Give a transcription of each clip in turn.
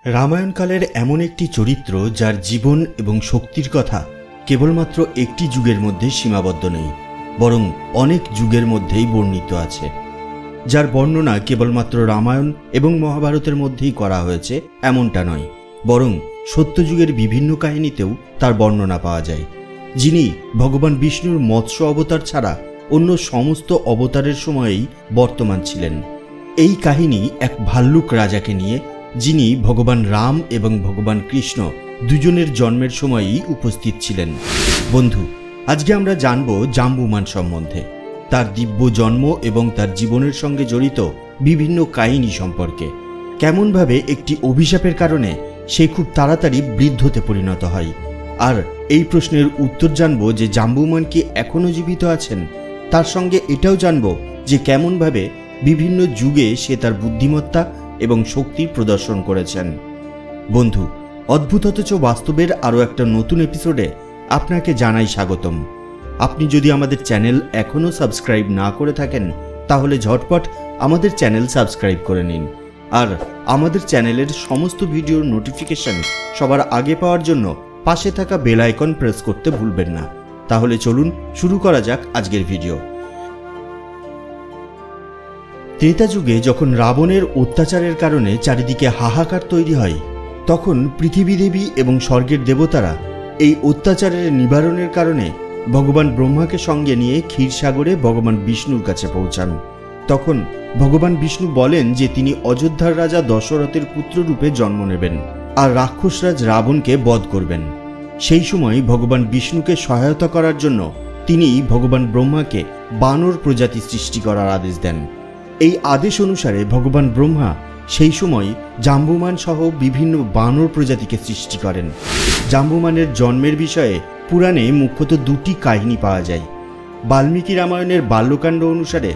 রামায়ণকালের এমন একটি চরিত্র যার জীবন এবং শক্তির কথা কেবলমাত্র একটি যুগের মধ্যে সীমাবদ্ধ নেই, বরং অনেক যুগের মধ্যেই বর্ণিত আছে। যার বর্ণনা কেবলমাত্র রামায়ণ এবং মহাভারতের মধ্যেই করা হয়েছে এমনটা নয়, বরং সত্যযুগের বিভিন্ন কাহিনীতেও তার বর্ণনা পাওয়া যায়। যিনি ভগবান বিষ্ণুর মৎস্য অবতার ছাড়া অন্য সমস্ত অবতারের সময়েই বর্তমান ছিলেন। এই কাহিনী এক ভাল্লুক রাজাকে নিয়ে, যিনি ভগবান রাম এবং ভগবান কৃষ্ণ দুজনের জন্মের সময়ই উপস্থিত ছিলেন। বন্ধু, আজকে আমরা জানব জাম্বুমান সম্বন্ধে, তার দিব্য জন্ম এবং তার জীবনের সঙ্গে জড়িত বিভিন্ন কাহিনী সম্পর্কে। কেমনভাবে একটি অভিশাপের কারণে সে খুব তাড়াতাড়ি বৃদ্ধতে পরিণত হয়, আর এই প্রশ্নের উত্তর জানব যে জাম্বুমান কি এখনও জীবিত আছেন। তার সঙ্গে এটাও জানব যে কেমনভাবে বিভিন্ন যুগে সে তার বুদ্ধিমত্তা এবং শক্তির প্রদর্শন করেছেন। বন্ধু, অদ্ভুত অথচ বাস্তবের আরও একটা নতুন এপিসোডে আপনাকে জানাই স্বাগতম। আপনি যদি আমাদের চ্যানেল এখনও সাবস্ক্রাইব না করে থাকেন, তাহলে ঝটপট আমাদের চ্যানেল সাবস্ক্রাইব করে নিন, আর আমাদের চ্যানেলের সমস্ত ভিডিওর নোটিফিকেশন সবার আগে পাওয়ার জন্য পাশে থাকা বেল আইকন প্রেস করতে ভুলবেন না। তাহলে চলুন শুরু করা যাক আজকের ভিডিও। ত্রেতা যুগে যখন রাবণের অত্যাচারের কারণে চারিদিকে হাহাকার তৈরি হয়, তখন পৃথিবী দেবী এবং স্বর্গের দেবতারা এই অত্যাচারের নিবারণের কারণে ভগবান ব্রহ্মাকে সঙ্গে নিয়ে ক্ষীরসাগরে ভগবান বিষ্ণুর কাছে পৌঁছান। তখন ভগবান বিষ্ণু বলেন যে তিনি অযোধ্যার রাজা দশরথের পুত্ররূপে জন্ম নেবেন আর রাক্ষসরাজ রাবণকে বধ করবেন। সেই সময় ভগবান বিষ্ণুকে সহায়তা করার জন্য তিনি ভগবান ব্রহ্মাকে বানর প্রজাতি সৃষ্টি করার আদেশ দেন। এই আদেশ অনুসারে ভগবান ব্রহ্মা সেই সময় জাম্বুমান সহ বিভিন্ন বানর প্রজাতিকে সৃষ্টি করেন। জাম্বুমানের জন্মের বিষয়ে পুরাণে মুখ্যত দুটি কাহিনী পাওয়া যায়। বাল্মীকি রামায়ণের বাল্যকাণ্ড অনুসারে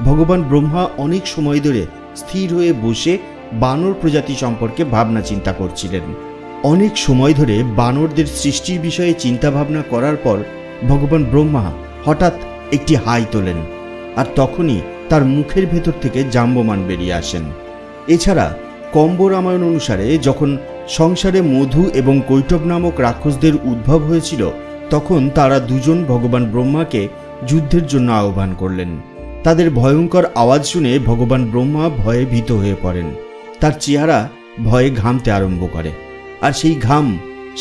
ভগবান ব্রহ্মা অনেক সময় ধরে স্থির হয়ে বসে বানর প্রজাতি সম্পর্কে ভাবনা চিন্তা করছিলেন। অনেক সময় ধরে বানরদের সৃষ্টির বিষয়ে চিন্তা ভাবনা করার পর ভগবান ব্রহ্মা হঠাৎ একটি হাই তোলেন, আর তখনই তার মুখের ভেতর থেকে জাম্বুমান বেরিয়ে আসেন। এছাড়া কম্ব রামায়ণ অনুসারে যখন সংসারে মধু এবং কৈটব নামক রাক্ষসদের উদ্ভব হয়েছিল, তখন তারা দুজন ভগবান ব্রহ্মাকে যুদ্ধের জন্য আহ্বান করলেন। তাদের ভয়ঙ্কর আওয়াজ শুনে ভগবান ব্রহ্মা ভয়ে ভীত হয়ে পড়েন। তার চেহারা ভয়ে ঘামতে আরম্ভ করে, আর সেই ঘাম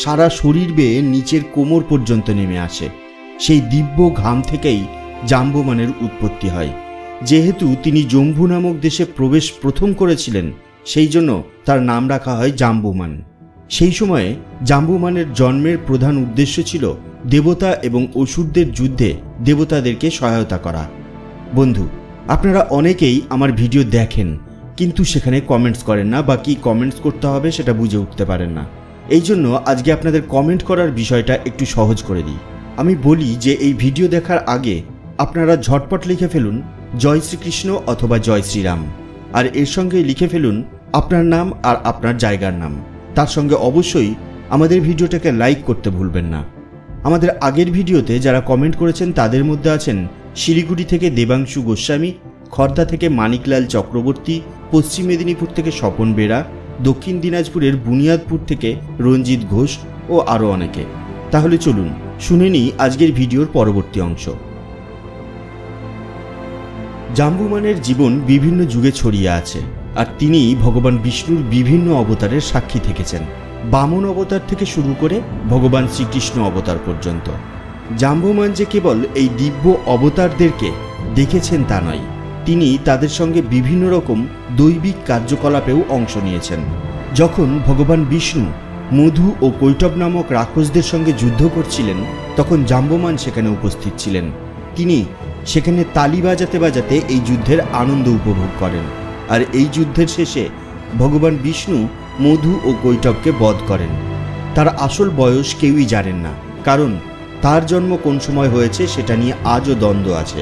সারা শরীর বেয়ে নিচের কোমর পর্যন্ত নেমে আসে। সেই দিব্য ঘাম থেকেই জাম্বুমানের উৎপত্তি হয়। যেহেতু তিনি জম্বু নামক দেশে প্রবেশ প্রথম করেছিলেন, সেই জন্য তার নাম রাখা হয় জাম্বুমান। সেই সময়ে জাম্বুমানের জন্মের প্রধান উদ্দেশ্য ছিল দেবতা এবং অসুরদের যুদ্ধে দেবতাদেরকে সহায়তা করা। বন্ধু, আপনারা অনেকেই আমার ভিডিও দেখেন, কিন্তু সেখানে কমেন্টস করেন না, বা কি কমেন্টস করতে হবে সেটা বুঝে উঠতে পারেন না। এই জন্য আজকে আপনাদের কমেন্ট করার বিষয়টা একটু সহজ করে দিই। আমি বলি যে এই ভিডিও দেখার আগে আপনারা ঝটপট লিখে ফেলুন জয় শ্রীকৃষ্ণ অথবা জয় শ্রীরাম, আর এর সঙ্গে লিখে ফেলুন আপনার নাম আর আপনার জায়গার নাম। তার সঙ্গে অবশ্যই আমাদের ভিডিওটাকে লাইক করতে ভুলবেন না। আমাদের আগের ভিডিওতে যারা কমেন্ট করেছেন তাদের মধ্যে আছেন শিলিগুড়ি থেকে দেবাংশু গোস্বামী, খর্দা থেকে মানিকলাল চক্রবর্তী, পশ্চিম মেদিনীপুর থেকে স্বপন বেরা, দক্ষিণ দিনাজপুরের বুনিয়াদপুর থেকে রঞ্জিত ঘোষ ও আরও অনেকে। তাহলে চলুন শুনে নিই আজকের ভিডিওর পরবর্তী অংশ। জাম্বুমানের জীবন বিভিন্ন যুগে ছড়িয়ে আছে, আর তিনি ভগবান বিষ্ণুর বিভিন্ন অবতারের সাক্ষী থেকেছেন। বামন অবতার থেকে শুরু করে ভগবান শ্রীকৃষ্ণ অবতার পর্যন্ত। জাম্বুমান যে কেবল এই দিব্য অবতারদেরকে দেখেছেন তা নয়, তিনি তাদের সঙ্গে বিভিন্ন রকম দৈবিক কার্যকলাপেও অংশ নিয়েছেন। যখন ভগবান বিষ্ণু মধু ও কৈটব নামক রাক্ষসদের সঙ্গে যুদ্ধ করছিলেন, তখন জাম্বুমান সেখানে উপস্থিত ছিলেন। তিনি সেখানে তালি বাজাতে বাজাতে এই যুদ্ধের আনন্দ উপভোগ করেন, আর এই যুদ্ধের শেষে ভগবান বিষ্ণু মধু ও কৈটবকে বধ করেন। তার আসল বয়স কেউই জানেন না, কারণ তার জন্ম কোন সময় হয়েছে সেটা নিয়ে আজও দ্বন্দ্ব আছে।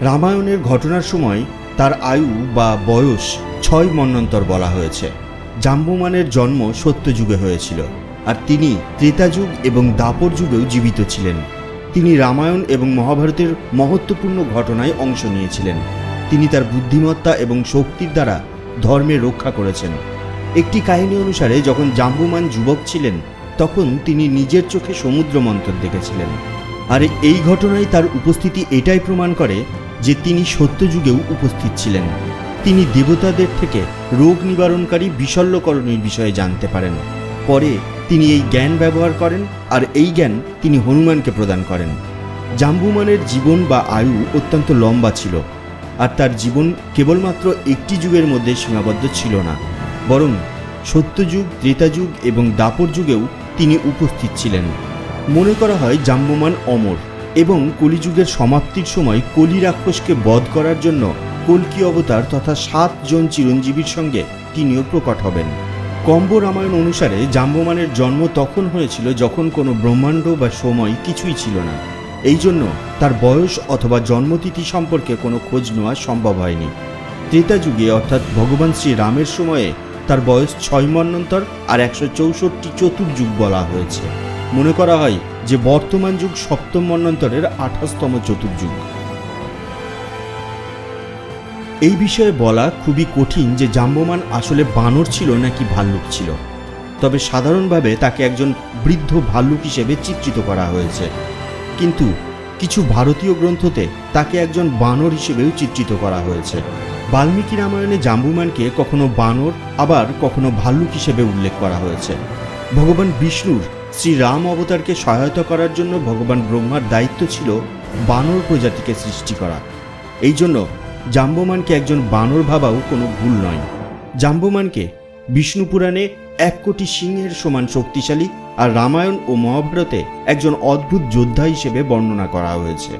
রামায়ণের ঘটনার সময় তার আয়ু বা বয়স 6 মন্বন্তর বলা হয়েছে। জাম্বুমানের জন্ম সত্যযুগে হয়েছিল, আর তিনি ত্রেতাযুগ এবং দাপর যুগেও জীবিত ছিলেন। তিনি রামায়ণ এবং মহাভারতের মহত্বপূর্ণ ঘটনায় অংশ নিয়েছিলেন। তিনি তার বুদ্ধিমত্তা এবং শক্তির দ্বারা ধর্মের রক্ষা করেছেন। একটি কাহিনী অনুসারে যখন জাম্বুমান যুবক ছিলেন তখন তিনি নিজের চোখে সমুদ্র মন্থন দেখেছিলেন। আর এই ঘটনায় তার উপস্থিতি এটাই প্রমাণ করে যে তিনি সত্যযুগেও উপস্থিত ছিলেন। তিনি দেবতাদের থেকে রোগ নিবারণকারী বিশল্যকরণের বিষয়ে জানতে পারেন। পরে তিনি এই জ্ঞান ব্যবহার করেন আর এই জ্ঞান তিনি হনুমানকে প্রদান করেন। জাম্বুমানের জীবন বা আয়ু অত্যন্ত লম্বা ছিল, আর তার জীবন কেবলমাত্র একটি যুগের মধ্যে সীমাবদ্ধ ছিল না, বরং সত্যযুগ, ত্রেতাযুগ এবং দাপর যুগেও তিনি উপস্থিত ছিলেন। মনে করা হয় জাম্বুমান অমর এবং কলিযুগের সমাপ্তির সময় কলি রাক্ষসকে বধ করার জন্য কল্কি অবতার তথা 7 জন চিরঞ্জীবীর সঙ্গে তিনিও প্রকট হবেন। কম্ব রামায়ণ অনুসারে জাম্বুমানের জন্ম তখন হয়েছিল যখন কোনো ব্রহ্মাণ্ড বা সময় কিছুই ছিল না। এই জন্য তার বয়স অথবা জন্মতিথি সম্পর্কে কোনো খোঁজ নেওয়া সম্ভব হয়নি। ত্রেতা যুগে অর্থাৎ ভগবান শ্রী রামের সময়ে তার বয়স 6 মন্বন্তর আর 164 চতুর্যুগ বলা হয়েছে। মনে করা হয় যে বর্তমান যুগ 7ম মন্বন্তরের 28তম চতুর্যুগ। এই বিষয়ে বলা খুবই কঠিন যে জাম্বুমান আসলে বানর ছিল নাকি ভাল্লুক ছিল, তবে সাধারণভাবে তাকে একজন বৃদ্ধ ভাল্লুক হিসেবে চিত্রিত করা হয়েছে, কিন্তু কিছু ভারতীয় গ্রন্থতে তাকে একজন বানর হিসেবেও চিত্রিত করা হয়েছে। বাল্মীকি রামায়ণে জাম্বুমানকে কখনো বানর আবার কখনো ভাল্লুক হিসেবে উল্লেখ করা হয়েছে। ভগবান বিষ্ণুর শ্রীরাম অবতারকে সহায়তা করার জন্য ভগবান ব্রহ্মার দায়িত্ব ছিল বানর প্রজাতিকে সৃষ্টি করা। এই জন্য জাম্বুমানকে একজন বানর ভাবাও কোনো ভুল নয়। জাম্বুমানকে বিষ্ণু পুরাণে 1 কোটি সিংহের সমান শক্তিশালী আর রামায়ণ ও মহাভারতে একজন অদ্ভুত যোদ্ধা হিসেবে বর্ণনা করা হয়েছে।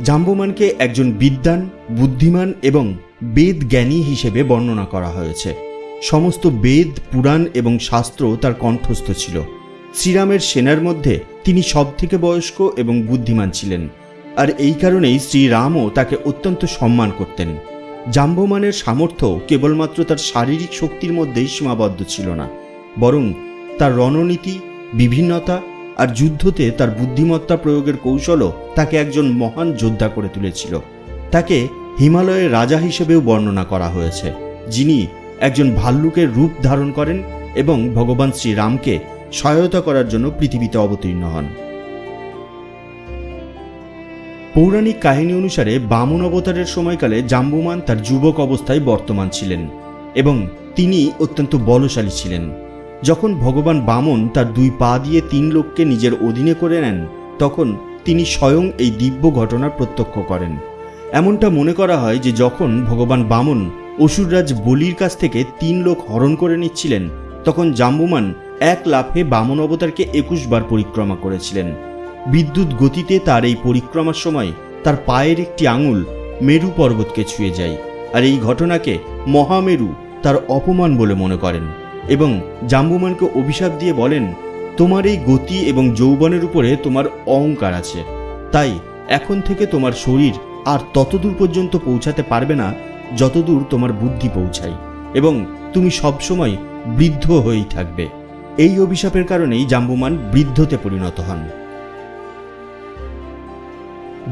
জাম্বুমানকে একজন বিদ্বান, বুদ্ধিমান এবং বেদ জ্ঞানী হিসেবে বর্ণনা করা হয়েছে। সমস্ত বেদ, পুরাণ এবং শাস্ত্র তার কণ্ঠস্থ ছিল। শ্রীরামের সেনার মধ্যে তিনি সবথেকে বয়স্ক এবং বুদ্ধিমান ছিলেন, আর এই কারণেই শ্রীরামও তাকে অত্যন্ত সম্মান করতেন। জাম্বুমানের সামর্থ্য কেবলমাত্র তার শারীরিক শক্তির মধ্যেই সীমাবদ্ধ ছিল না, বরং তার রণনীতি, বিভিন্নতা আর যুদ্ধতে তার বুদ্ধিমত্তা প্রয়োগের কৌশলও তাকে একজন মহান যোদ্ধা করে তুলেছিল। তাকে হিমালয়ের রাজা হিসেবেও বর্ণনা করা হয়েছে, যিনি একজন ভাল্লুকের রূপ ধারণ করেন এবং ভগবান শ্রীরামকে সহায়তা করার জন্য পৃথিবীতে অবতীর্ণ হন। পৌরাণিক কাহিনী অনুসারে বামন অবতারের সময়কালে জাম্বুমান তার যুবক অবস্থায় বর্তমান ছিলেন এবং তিনি অত্যন্ত বলশালী ছিলেন। যখন ভগবান বামন তার 2 পা দিয়ে 3 লোককে নিজের অধীনে করে নেন, তখন তিনি স্বয়ং এই দিব্য ঘটনা প্রত্যক্ষ করেন। এমনটা মনে করা হয় যে যখন ভগবান বামন অসুররাজ বলির কাছ থেকে 3 লোক হরণ করে নিচ্ছিলেন, তখন জাম্বুমান এক লাফে বামন অবতারকে 21 বার পরিক্রমা করেছিলেন। বিদ্যুৎ গতিতে তার এই পরিক্রমার সময় তার পায়ের একটি আঙুল মেরু পর্বতকে ছুঁয়ে যায়, আর এই ঘটনাকে মহামেরু তার অপমান বলে মনে করেন এবং জাম্বুমানকে অভিশাপ দিয়ে বলেন, তোমার এই গতি এবং যৌবনের উপরে তোমার অহংকার আছে, তাই এখন থেকে তোমার শরীর আর ততদূর পর্যন্ত পৌঁছাতে পারবে না যতদূর তোমার বুদ্ধি পৌঁছায়, এবং তুমি সবসময় বৃদ্ধ হয়েই থাকবে। এই অভিশাপের কারণেই জাম্বুমান বৃদ্ধতে পরিণত হন।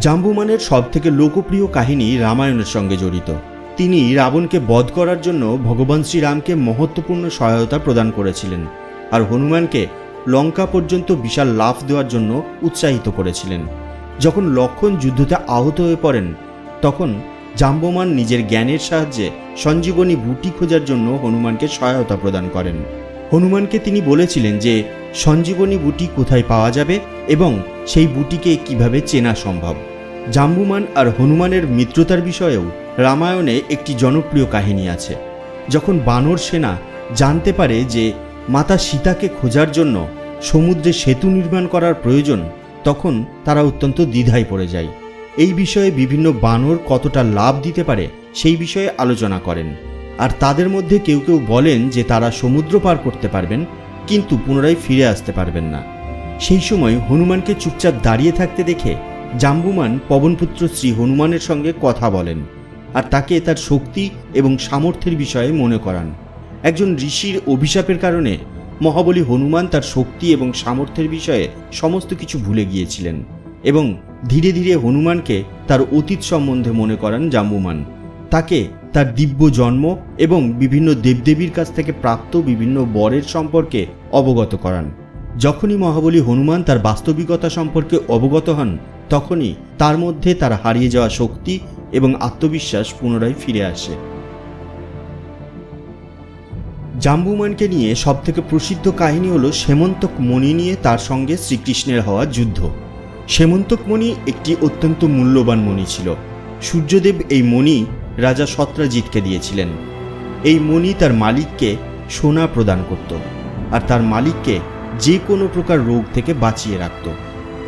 জাম্বুমানের সবথেকে লোকপ্রিয় কাহিনী রামায়ণের সঙ্গে জড়িত। তিনি রাবণকে বধ করার জন্য ভগবান শ্রীরামকে মহত্বপূর্ণ সহায়তা প্রদান করেছিলেন, আর হনুমানকে লঙ্কা পর্যন্ত বিশাল লাফ দেওয়ার জন্য উৎসাহিত করেছিলেন। যখন লক্ষ্মণ যুদ্ধতে আহত হয়ে পড়েন, তখন জাম্বুমান নিজের জ্ঞানের সাহায্যে সঞ্জীবনী বুটি খোঁজার জন্য হনুমানকে সহায়তা প্রদান করেন। হনুমানকে তিনি বলেছিলেন যে সঞ্জীবনী বুটি কোথায় পাওয়া যাবে এবং সেই বুটিকে কিভাবে চেনা সম্ভব। জাম্বুমান আর হনুমানের মিত্রতার বিষয়েও রামায়ণে একটি জনপ্রিয় কাহিনী আছে। যখন বানর সেনা জানতে পারে যে মাতা সীতাকে খোঁজার জন্য সমুদ্রে সেতু নির্মাণ করার প্রয়োজন, তখন তারা অত্যন্ত দ্বিধায় পড়ে যায়। এই বিষয়ে বিভিন্ন বানর কতটা লাভ দিতে পারে সেই বিষয়ে আলোচনা করেন, আর তাদের মধ্যে কেউ কেউ বলেন যে তারা সমুদ্র পার করতে পারবেন কিন্তু পুনরায় ফিরে আসতে পারবেন না। সেই সময় হনুমানকে চুপচাপ দাঁড়িয়ে থাকতে দেখে জাম্বুমান পবনপুত্র শ্রী হনুমানের সঙ্গে কথা বলেন আর তাকে তার শক্তি এবং সামর্থ্যের বিষয়ে মনে করান। একজন ঋষির অভিশাপের কারণে মহাবলী হনুমান তার শক্তি এবং সামর্থ্যের বিষয়ে সমস্ত কিছু ভুলে গিয়েছিলেন এবং ধীরে ধীরে হনুমানকে তার অতীত সম্বন্ধে মনে করান জাম্বুমান। তাকে তার দিব্য জন্ম এবং বিভিন্ন দেবদেবীর কাছ থেকে প্রাপ্ত বিভিন্ন বরের সম্পর্কে অবগত করান। যখনই মহাবলী হনুমান তার বাস্তবিকতা সম্পর্কে অবগত হন, তখনই তার মধ্যে তার হারিয়ে যাওয়া শক্তি এবং আত্মবিশ্বাস পুনরায় ফিরে আসে। জাম্বুমানকে নিয়ে সবথেকে প্রসিদ্ধ কাহিনী হল সেমন্তক মণি নিয়ে তার সঙ্গে শ্রীকৃষ্ণের হওয়া যুদ্ধ। সেমন্তক মণি একটি অত্যন্ত মূল্যবান মণি ছিল। সূর্যদেব এই মণি রাজা সত্রাজিৎকে দিয়েছিলেন। এই মণি তার মালিককে সোনা প্রদান করত আর তার মালিককে যে কোনো প্রকার রোগ থেকে বাঁচিয়ে রাখত।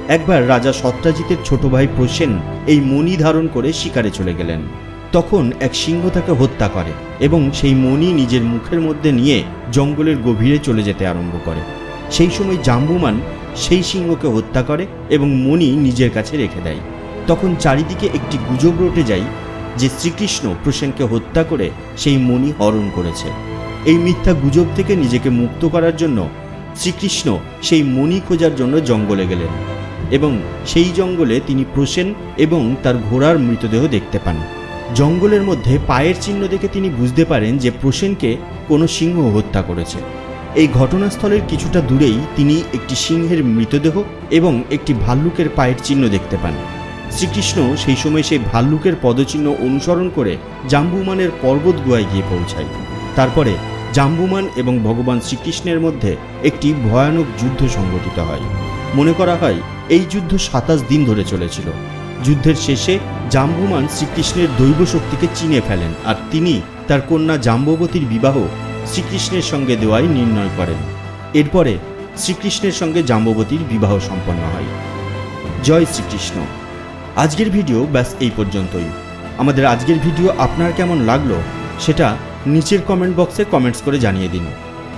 একবার রাজা সত্রাজিতের ছোট ভাই প্রসেন এই মণি ধারণ করে শিকারে চলে গেলেন। তখন এক সিংহ তাকে হত্যা করে এবং সেই মণি নিজের মুখের মধ্যে নিয়ে জঙ্গলের গভীরে চলে যেতে আরম্ভ করে। সেই সময় জাম্বুমান সেই সিংহকে হত্যা করে এবং মণি নিজের কাছে রেখে দেয়। তখন চারিদিকে একটি গুজব রটে যায় যে শ্রীকৃষ্ণ প্রসেনকে হত্যা করে সেই মণি হরণ করেছে। এই মিথ্যা গুজব থেকে নিজেকে মুক্ত করার জন্য শ্রীকৃষ্ণ সেই মণি খোঁজার জন্য জঙ্গলে গেলেন এবং সেই জঙ্গলে তিনি প্রসেন এবং তার ঘোড়ার মৃতদেহ দেখতে পান। জঙ্গলের মধ্যে পায়ের চিহ্ন দেখে তিনি বুঝতে পারেন যে প্রসেনকে কোনো সিংহ হত্যা করেছে। এই ঘটনাস্থলের কিছুটা দূরেই তিনি একটি সিংহের মৃতদেহ এবং একটি ভাল্লুকের পায়ের চিহ্ন দেখতে পান। শ্রীকৃষ্ণ সেই সময় সেই ভাল্লুকের পদচিহ্ন অনুসরণ করে জাম্বুমানের পর্বত গুহায় গিয়ে পৌঁছায়। তারপরে জাম্বুমান এবং ভগবান শ্রীকৃষ্ণের মধ্যে একটি ভয়ানক যুদ্ধ সংঘটিত হয়। মনে করা হয় এই যুদ্ধ 27 দিন ধরে চলেছিল। যুদ্ধের শেষে জাম্বুমান শ্রীকৃষ্ণের দৈব শক্তিকে চিনে ফেলেন আর তিনি তার কন্যা জাম্ববতীর বিবাহ শ্রীকৃষ্ণের সঙ্গে দেওয়াই নির্ণয় করেন। এরপরে শ্রীকৃষ্ণের সঙ্গে জাম্ববতীর বিবাহ সম্পন্ন হয়। জয় শ্রীকৃষ্ণ। আজকের ভিডিও ব্যাস এই পর্যন্তই। আমাদের আজকের ভিডিও আপনার কেমন লাগলো সেটা নিচের কমেন্ট বক্সে কমেন্টস করে জানিয়ে দিন।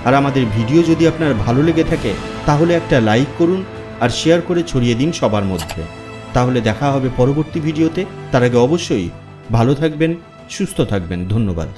আর আমাদের ভিডিও যদি আপনার ভালো লেগে থাকে তাহলে একটা লাইক করুন আর শেয়ার করে ছড়িয়ে দিন সবার মধ্যে। তাহলে দেখা হবে পরবর্তী ভিডিওতে। তার আগে অবশ্যই ভালো থাকবেন, সুস্থ থাকবেন। ধন্যবাদ।